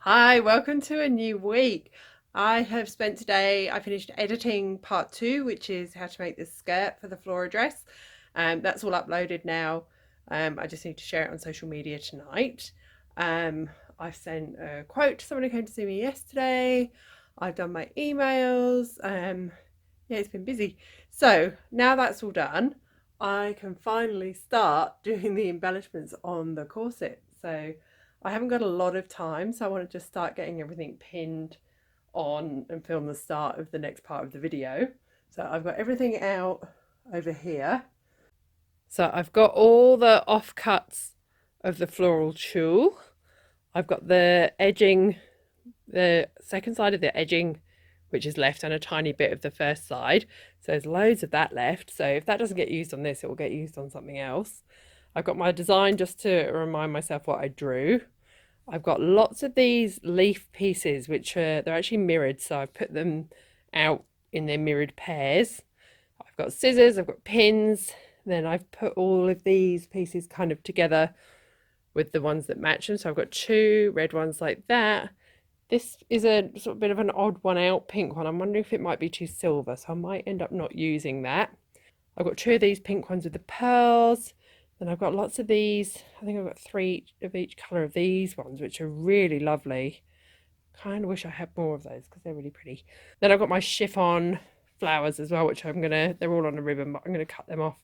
Hi, welcome to a new week. I have spent today, I finished editing part 2, which is how to make this skirt for the Flora dress. That's all uploaded now. I just need to share it on social media tonight. I sent a quote to someone who came to see me yesterday. I've done my emails. Yeah, it's been busy. So now that's all done, I can finally start doing the embellishments on the corset. So I haven't got a lot of time, so I want to just start getting everything pinned on and film the start of the next part of the video. So I've got everything out over here. So I've got all the offcuts of the floral tulle. I've got the edging, the second side of the edging, which is left, and a tiny bit of the first side. So there's loads of that left. So if that doesn't get used on this, it will get used on something else. I've got my design just to remind myself what I drew. I've got lots of these leaf pieces, which they're actually mirrored, so I've put them out in their mirrored pairs. I've got scissors, I've got pins, then I've put all of these pieces kind of together with the ones that match them. So I've got two red ones like that. This is a sort of bit of an odd one out, pink one. I'm wondering if it might be too silver, so I might end up not using that. I've got two of these pink ones with the pearls. Then I've got lots of these. I think I've got three of each colour of these ones, which are really lovely. Kind of wish I had more of those because they're really pretty. Then I've got my chiffon flowers as well, which they're all on a ribbon, but I'm gonna cut them off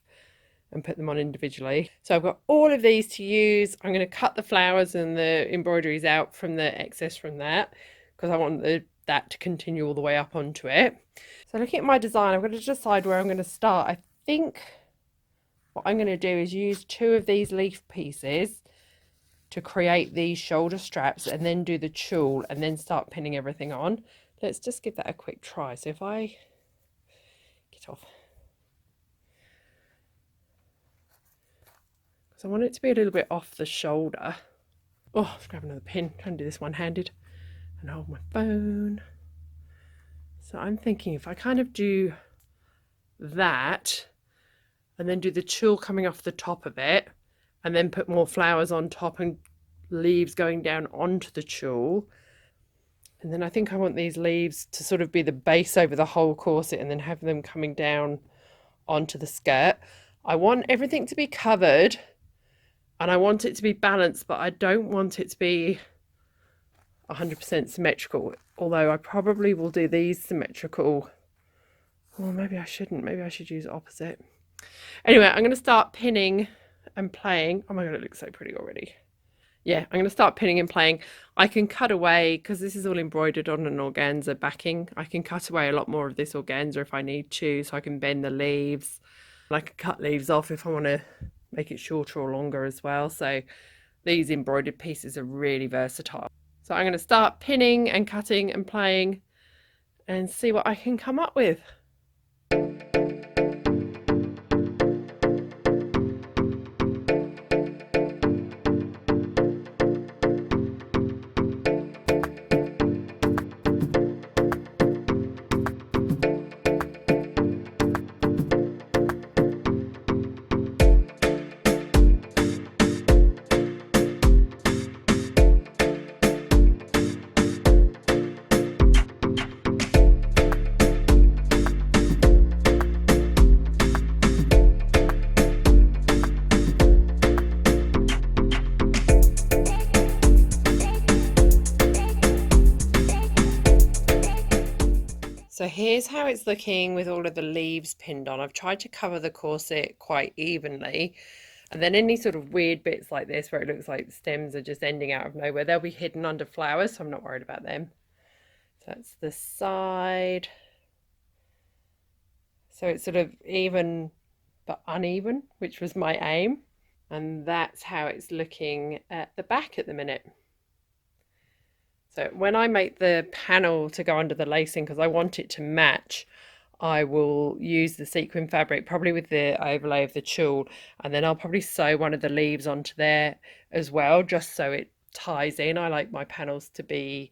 and put them on individually. So I've got all of these to use. I'm gonna cut the flowers and the embroideries out from the excess from that because I want that to continue all the way up onto it. So looking at my design, I've got to decide where I'm going to start. I think what I'm going to do is use two of these leaf pieces to create these shoulder straps and then do the tulle and then start pinning everything on. Let's just give that a quick try. So if I get off, because I want it to be a little bit off the shoulder. Oh, I'll grab another pin. Trying to do this one-handed and hold my phone. So I'm thinking if I kind of do that and then do the tulle coming off the top of it and then put more flowers on top and leaves going down onto the tulle. And then I think I want these leaves to sort of be the base over the whole corset and then have them coming down onto the skirt. I want everything to be covered and I want it to be balanced, but I don't want it to be 100% symmetrical, although I probably will do these symmetrical. Well, maybe I shouldn't. Maybe I should use opposite. Anyway, I'm going to start pinning and playing. Oh my god, it looks so pretty already. Yeah, I'm going to start pinning and playing. I can cut away, because this is all embroidered on an organza backing, I can cut away a lot more of this organza if I need to, so I can bend the leaves. I can cut leaves off if I want to make it shorter or longer as well. So these embroidered pieces are really versatile. So I'm going to start pinning and cutting and playing and see what I can come up with. So here's how it's looking with all of the leaves pinned on. I've tried to cover the corset quite evenly, and then any sort of weird bits like this where it looks like the stems are just ending out of nowhere, they'll be hidden under flowers, so I'm not worried about them. So that's the side. So it's sort of even but uneven, which was my aim. And that's how it's looking at the back at the minute. So when I make the panel to go under the lacing, because I want it to match, I will use the sequin fabric, probably with the overlay of the tulle, and then I'll probably sew one of the leaves onto there as well, just so it ties in. I like my panels to be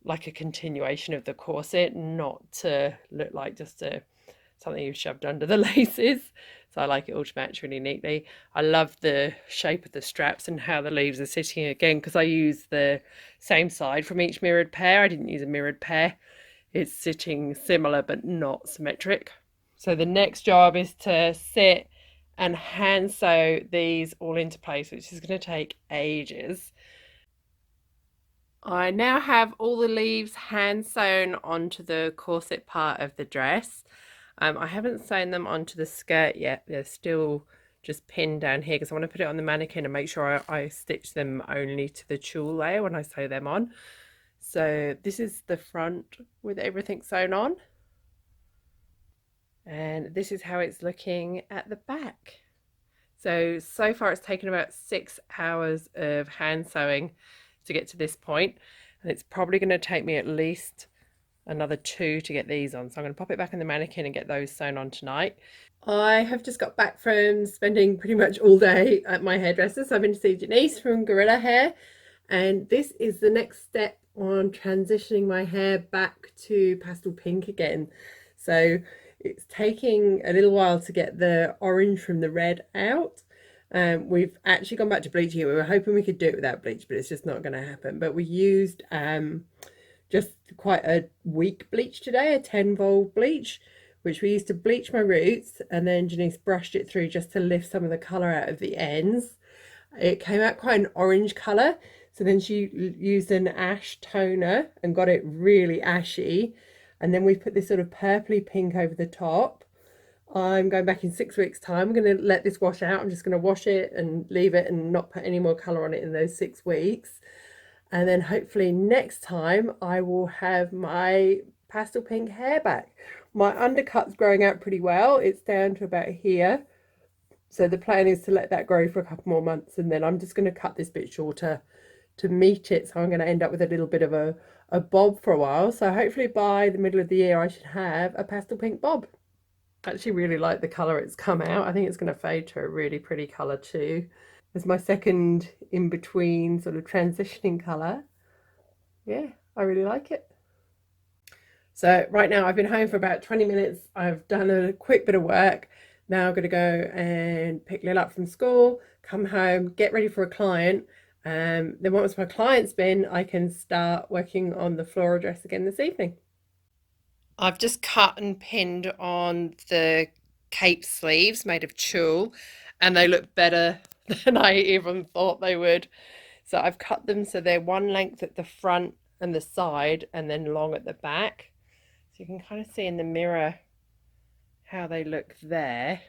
like a continuation of the corset, not to look like just a something you've shoved under the laces. So I like it all to match really neatly. I love the shape of the straps and how the leaves are sitting again, because I use the same side from each mirrored pair. I didn't use a mirrored pair. It's sitting similar but not symmetric. So the next job is to sit and hand sew these all into place, which is going to take ages. I now have all the leaves hand sewn onto the corset part of the dress. I haven't sewn them onto the skirt yet. They're still just pinned down here because I want to put it on the mannequin and make sure I stitch them only to the tulle layer when I sew them on. So this is the front with everything sewn on. And this is how it's looking at the back. So far it's taken about 6 hours of hand sewing to get to this point, and it's probably going to take me at least another 2 to get these on. So I'm going to pop it back in the mannequin and get those sewn on tonight. I have just got back from spending pretty much all day at my hairdresser. So I've been to see Denise from Gorilla Hair, and this is the next step on transitioning my hair back to pastel pink again. So it's taking a little while to get the orange from the red out. We've actually gone back to bleaching it. We were hoping we could do it without bleach, but it's just not going to happen. But we used just quite a weak bleach today, a 10-volt bleach, which we used to bleach my roots, and then Janice brushed it through just to lift some of the colour out of the ends. It came out quite an orange colour, so then she used an ash toner and got it really ashy, and then we put this sort of purpley pink over the top. I'm going back in 6 weeks' time. I'm going to let this wash out. I'm just going to wash it and leave it and not put any more colour on it in those 6 weeks. And then hopefully next time I will have my pastel pink hair back. My undercut's growing out pretty well. It's down to about here. So the plan is to let that grow for a couple more months, and then I'm just going to cut this bit shorter to meet it. So I'm going to end up with a little bit of a bob for a while. So hopefully by the middle of the year I should have a pastel pink bob. I actually really like the colour it's come out. I think it's going to fade to a really pretty colour too. It's my second in between sort of transitioning colour. Yeah, I really like it. So right now I've been home for about 20 minutes. I've done a quick bit of work. Now I'm going to go and pick Lil up from school, come home, get ready for a client. Then once my client's been, I can start working on the Flora dress again this evening. I've just cut and pinned on the cape sleeves made of tulle, and they look better than I even thought they would. So I've cut them so they're one length at the front and the side, and then long at the back. So you can kind of see in the mirror how they look there.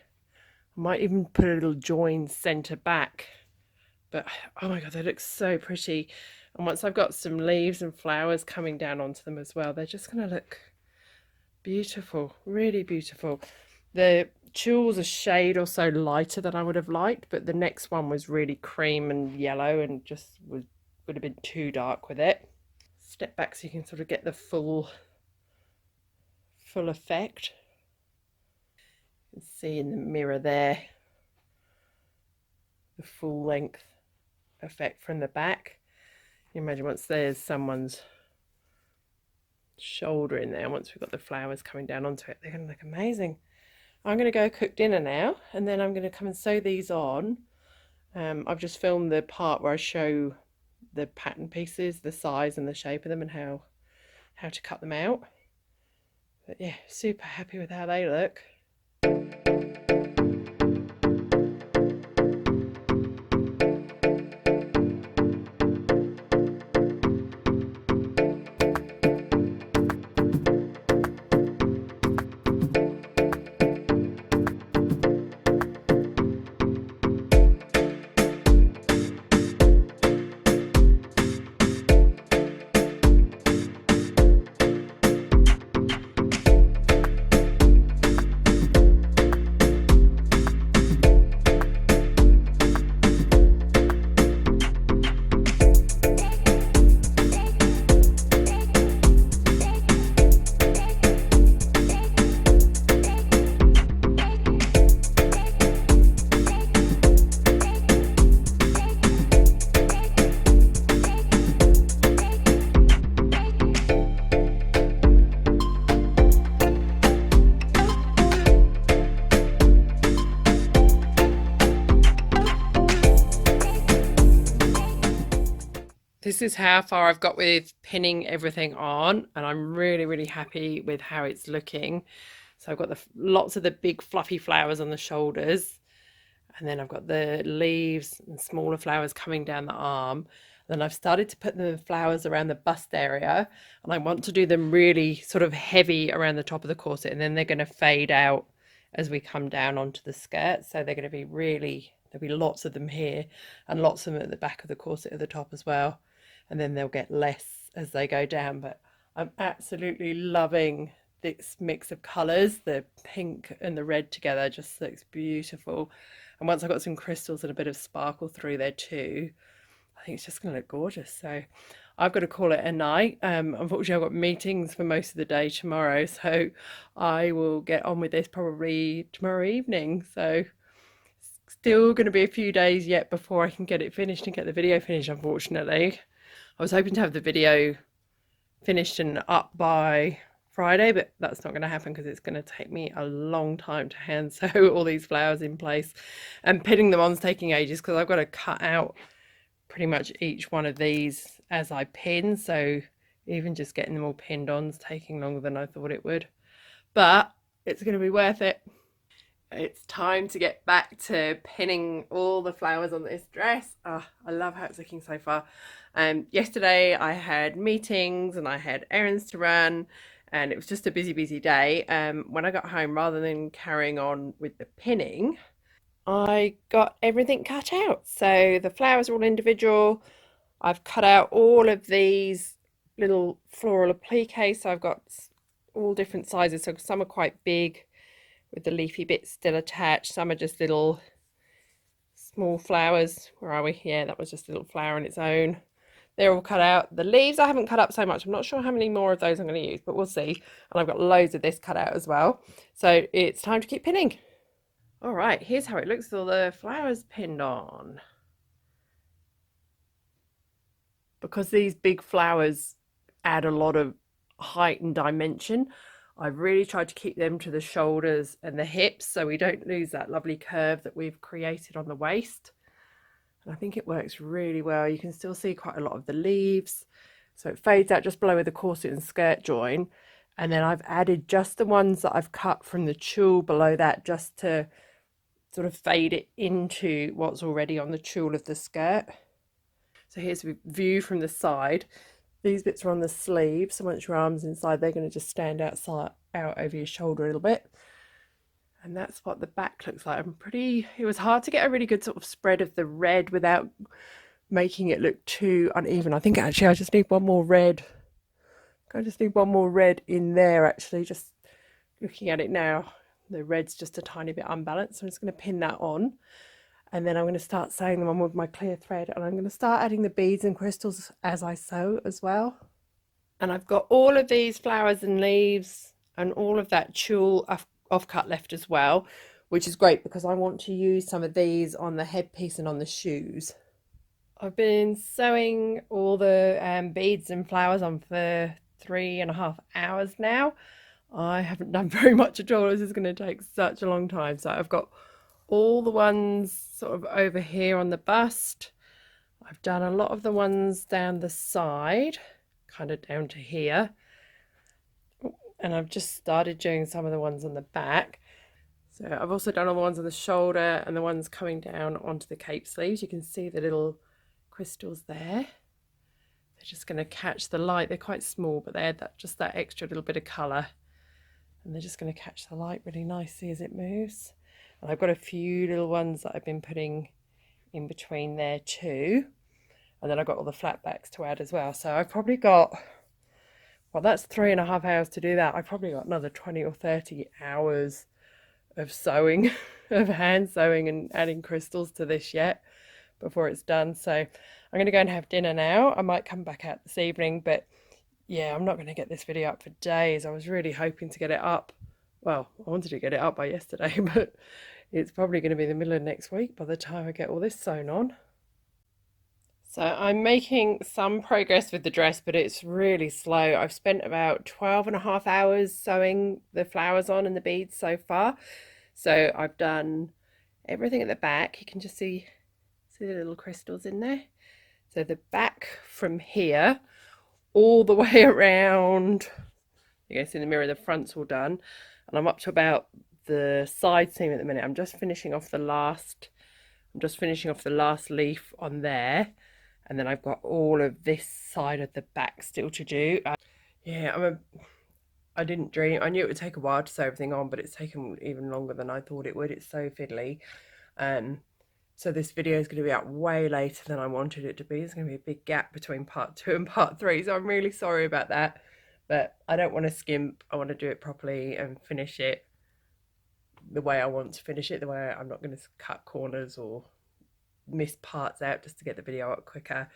I might even put a little join center back, but oh my god, they look so pretty. And once I've got some leaves and flowers coming down onto them as well, they're just going to look beautiful, really beautiful. The tulle a shade or so lighter than I would have liked, but the next one was really cream and yellow and just would have been too dark with it. Step back so you can sort of get the full effect. You can see in the mirror there the full length effect from the back. You imagine once there's someone's shoulder in there, once we've got the flowers coming down onto it, they're going to look amazing. I'm going to go cook dinner now, and then I'm going to come and sew these on. I've just filmed the part where I show the pattern pieces, the size and the shape of them, and how to cut them out. But yeah, super happy with how they look. this is how far I've got with pinning everything on, and I'm really happy with how it's looking. So I've got lots of the big fluffy flowers on the shoulders, and then I've got the leaves and smaller flowers coming down the arm. Then I've started to put the flowers around the bust area, and I want to do them really sort of heavy around the top of the corset, and then they're going to fade out as we come down onto the skirt. So they're going to be there'll be lots of them here and lots of them at the back of the corset at the top as well. And then they'll get less as they go down. But I'm absolutely loving this mix of colours. The pink and the red together just looks beautiful. And once I've got some crystals and a bit of sparkle through there too, I think it's just going to look gorgeous. So I've got to call it a night. Unfortunately, I've got meetings for most of the day tomorrow, so I will get on with this probably tomorrow evening. So still going to be a few days yet before I can get it finished and get the video finished, unfortunately. I was hoping to have the video finished and up by Friday, but that's not going to happen because it's going to take me a long time to hand sew all these flowers in place, and pinning them on's taking ages because I've got to cut out pretty much each one of these as I pin. So even just getting them all pinned on is taking longer than I thought it would, but it's going to be worth it. It's time to get back to pinning all the flowers on this dress. Oh, I love how it's looking so far. Yesterday I had meetings and I had errands to run, and it was just a busy day. When I got home, rather than carrying on with the pinning, I got everything cut out. So the flowers are all individual. I've cut out all of these little floral appliques. So I've got all different sizes. So some are quite big with the leafy bits still attached. Some are just little small flowers. Where are we? Yeah, that was just a little flower on its own. They're all cut out. The leaves I haven't cut up so much. I'm not sure how many more of those I'm going to use, but we'll see. And I've got loads of this cut out as well. So it's time to keep pinning. All right, here's how it looks with all the flowers pinned on. Because these big flowers add a lot of height and dimension, I've really tried to keep them to the shoulders and the hips so we don't lose that lovely curve that we've created on the waist. And I think it works really well. You can still see quite a lot of the leaves. So it fades out just below the corset and skirt join. And then I've added just the ones that I've cut from the tulle below that, just to sort of fade it into what's already on the tulle of the skirt. So here's a view from the side. These bits are on the sleeve, so once your arm's inside, they're going to just stand out over your shoulder a little bit. And that's what the back looks like. It was hard to get a really good sort of spread of the red without making it look too uneven. I think actually I just need one more red. I just need one more red in there, actually, just looking at it now. The red's just a tiny bit unbalanced, so I'm just going to pin that on. And then I'm going to start sewing them on with my clear thread, and I'm going to start adding the beads and crystals as I sew as well. And I've got all of these flowers and leaves and all of that tulle offcut left as well, which is great because I want to use some of these on the headpiece and on the shoes. I've been sewing all the beads and flowers on for 3.5 hours now. I haven't done very much at all. This is going to take such a long time. So I've got all the ones sort of over here on the bust. I've done a lot of the ones down the side, kind of down to here. And I've just started doing some of the ones on the back. So I've also done all the ones on the shoulder and the ones coming down onto the cape sleeves. You can see the little crystals there. They're just going to catch the light. They're quite small, but they add just that extra little bit of colour. And they're just going to catch the light really nicely as it moves. And I've got a few little ones that I've been putting in between there too. And then I've got all the flat backs to add as well. So I've probably got, well, that's 3.5 hours to do that. I've probably got another 20 or 30 hours of sewing, of hand sewing and adding crystals to this yet before it's done. So I'm going to go and have dinner now. I might come back out this evening, but yeah, I'm not going to get this video up for days. I was really hoping to get it up. Well, I wanted to get it up by yesterday, but it's probably going to be the middle of next week by the time I get all this sewn on. So I'm making some progress with the dress, but it's really slow. I've spent about 12.5 hours sewing the flowers on and the beads so far. So I've done everything at the back. You can just see the little crystals in there. So the back from here all the way around, you guys see in the mirror, the front's all done, and I'm up to about the side seam at the minute. I'm just finishing off the last leaf on there, and then I've got all of this side of the back still to do. Yeah, I didn't dream. I knew it would take a while to sew everything on, but it's taken even longer than I thought it would. It's so fiddly. So this video is going to be out way later than I wanted it to be. There's going to be a big gap between part 2 and part 3, so I'm really sorry about that. But I don't want to skimp. I want to do it properly and finish it the way I want to finish it. The way I'm not going to cut corners or miss parts out just to get the video up quicker.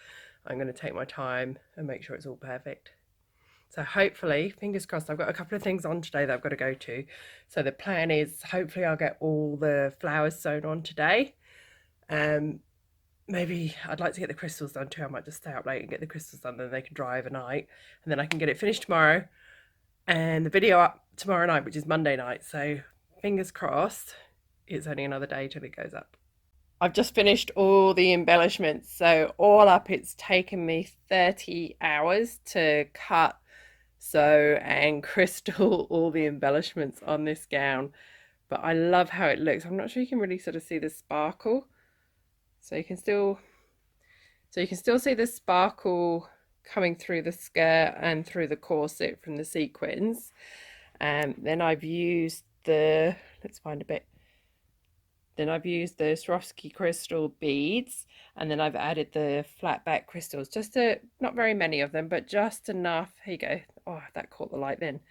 I'm going to take my time and make sure it's all perfect. So hopefully, fingers crossed, I've got a couple of things on today that I've got to go to. So the plan is hopefully I'll get all the flowers sewn on today. Maybe I'd like to get the crystals done too. I might just stay up late and get the crystals done, then they can dry overnight, and then I can get it finished tomorrow and the video up tomorrow night, which is Monday night. So fingers crossed, it's only another day till it goes up. I've just finished all the embellishments, so all up it's taken me 30 hours to cut, sew and crystal all the embellishments on this gown, but I love how it looks. I'm not sure you can really sort of see the sparkle, so you can still see the sparkle coming through the skirt and through the corset from the sequins. And then I've used the, let's find a bit. Then I've used the Swarovski crystal beads, and then I've added the flat back crystals, not very many of them, but just enough. Here you go. Oh, that caught the light then.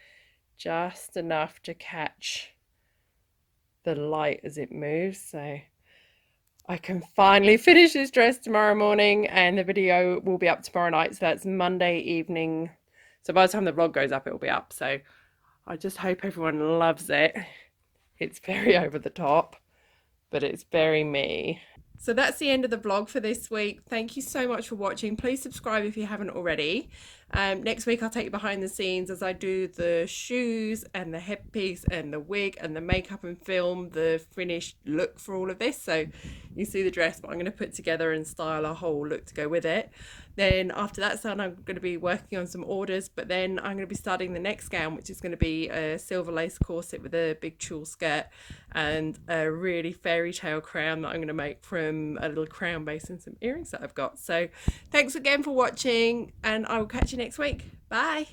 Just enough to catch the light as it moves. So I can finally finish this dress tomorrow morning, and the video will be up tomorrow night. So that's Monday evening. So by the time the vlog goes up, it will be up. So I just hope everyone loves it. It's very over the top, but it's very me. So that's the end of the vlog for this week. Thank you so much for watching. Please subscribe if you haven't already. Next week I'll take you behind the scenes as I do the shoes and the headpiece and the wig and the makeup and film the finished look for all of this. So you see the dress, but I'm going to put together and style a whole look to go with it. Then after that's done, I'm going to be working on some orders, but then I'm going to be starting the next gown, which is going to be a silver lace corset with a big tulle skirt and a really fairy tale crown that I'm going to make from a little crown base and some earrings that I've got. So thanks again for watching, and I will catch you next week. Bye.